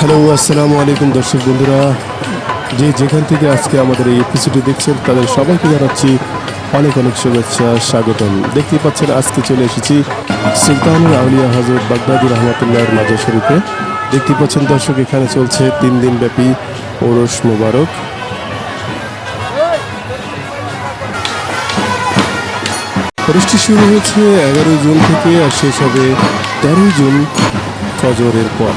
Hello, আসসালামু আলাইকুম দর্শক বন্ধুরা, যে যেখান থেকে আজকে আমাদের এই এপিসোডটি দেখছেন তাদের সবাইকে জানাচ্ছি অনেক অনেক শুভেচ্ছা, স্বাগতম। দেখতেই পাচ্ছেন আজকে চলে এসেছি সুলতানুল আউলিয়া হযরত বাগদাদী রহমাতুল্লাহর মাজার শরীফে। দেখতেই পাচ্ছেন দর্শক, এখানে চলছে 3 দিন ব্যাপী ওরস মোবারক। ওরসটি শুরু হয়েছে 11 জুন থেকে আর শেষ হবে 13 জুন ফজরের পর।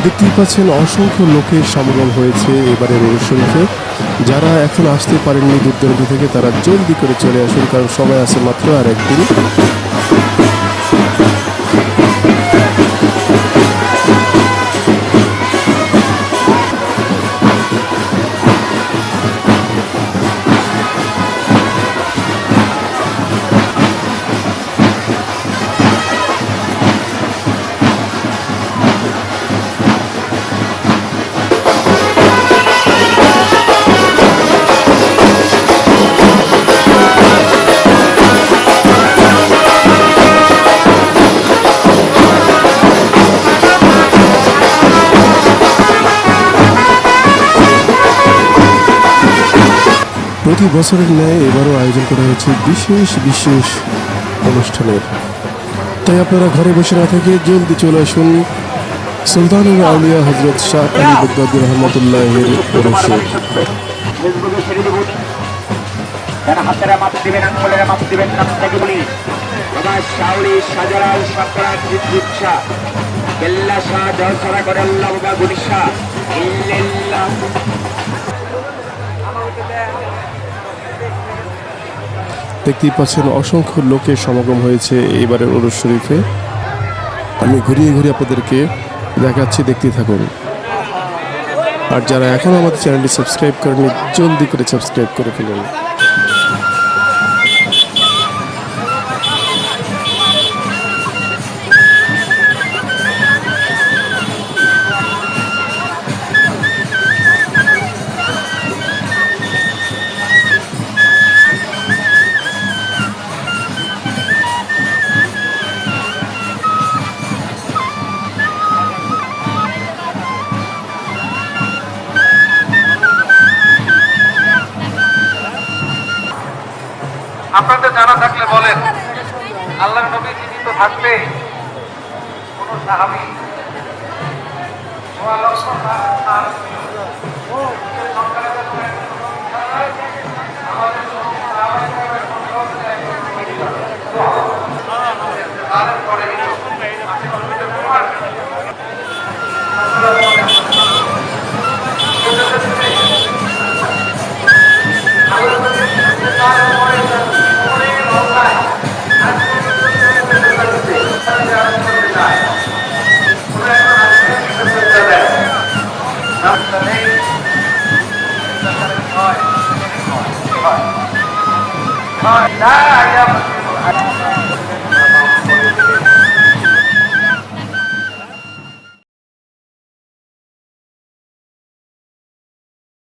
দেখতেই পাচ্ছেন অসংখ্য লোকের সমাগম হয়েছে এবারের ওরস শরীফে। যারা এখন আসতে পারেননি দূর দূরান্ত থেকে, তারা জলদি করে চলে আসুন, কারণ সময় আছে মাত্র আর একদিন। প্রতি বছরের ন্যায় এবারও আয়োজন করা হয়েছে বিশেষ বিশেষ অনুষ্ঠানের। তাই আপনারা ঘরে বসে না থেকে জলদি চলে আসুন সুলতানুল আউলিয়া হযরত শাহ আলী বাগদাদী রহমাতুল্লাহের ওরসে। দেখতেই পাচ্ছেন অসংখ্য লোকের সমাগম হয়েছে এবারের ওরস শরীফে। আমি ঘুরিয়ে ঘুরিয়ে আপনাদেরকে দেখাচ্ছি, দেখতেই থাকুন। আর যারা এখনও আমাদের চ্যানেলটি সাবস্ক্রাইব করেনি, জলদি করে সাবস্ক্রাইব করে ফেলুন। আপনাদের জানা থাকলে বলেন, আল্লাহর নবী জীবিত থাকলে কোন সাহাবী